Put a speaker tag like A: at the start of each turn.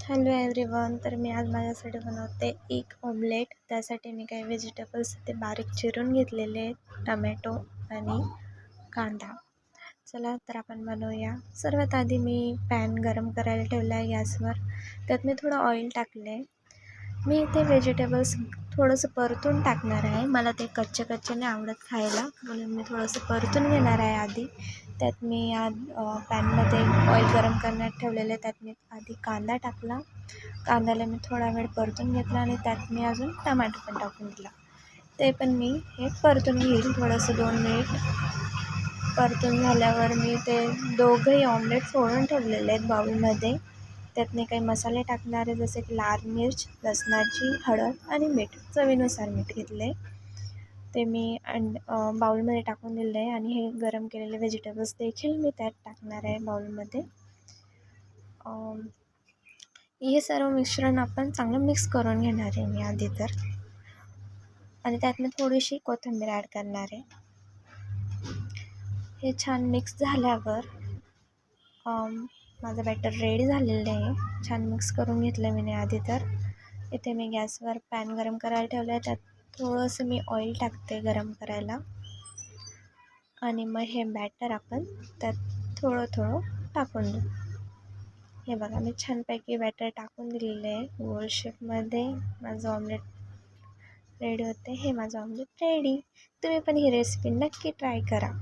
A: Hello everyone. तर मी आज माझ्यासाठी बनवते एक ऑमलेट. त्यासाठी मी काही व्हेजिटेबल्स ते बारीक चिरून घेतलेले आहेत, टमॅटो आणि कांदा. चला तर आपण बनवूया. सर्वात आधी मी पॅन गरम करायला ठेवला आहे गॅसवर. त्यात मी थोडं ऑइल टाकले. मी इथे व्हेजिटेबल्स थोडंसं परतून टाकणार आहे. मला ते कच्चे नाही आवडत खायला, म्हणून मी थोडंसं परतून घेणार आहे आधी. त्यात मी पॅनमध्ये ऑइल गरम करण्यात ठेवलेले. त्यात मी आधी कांदा टाकला. कांद्याला मी थोडा वेळ परतून घेतला आणि त्यात मी अजून टमाटो पण टाकून दिला. ते पण मी हे परतून घेईल थोडंसं 2 मिनिट. परतून झाल्यावर मी ते दोघंही ऑमलेट फोडून ठेवलेले आहेत बाउलमध्ये. त्यात मी काही मसाले टाकणार आहे, जसे की लाल मिर्च, लसणाची, हळद आणि मीठ. चवीनुसार मीठ घेतले. ते मी बाउलमध्ये टाकून दिले आहे आणि हे गरम केलेले व्हेजिटेबल्स देखील मी त्यात टाकणार आहे बाउलमध्ये. हे सर्व मिश्रण आपण चांगलं मिक्स करून घेणार आहे मी आधी तर. आणि त्यात मी थोडीशी कोथिंबीर ॲड करणार आहे. हे छान मिक्स झाल्यावर माझं बॅटर रेडी झालेलं आहे. छान मिक्स करून घेतलं मी आधी तर. इथे मी गॅसवर पॅन गरम करायला ठेवलं आहे. त्यात थोडंसं मी ऑइल टाकते गरम करायला आणि मग हे बॅटर आपण त्यात थोडं टाकून देऊ. हे बघा, मी छानपैकी बॅटर टाकून दिलेलं आहे गोल शेपमध्ये. माझं ऑमलेट रेडी होते. हे माझं ऑमलेट रेडी. तुम्ही पण ही रेसिपी नक्की ट्राय करा.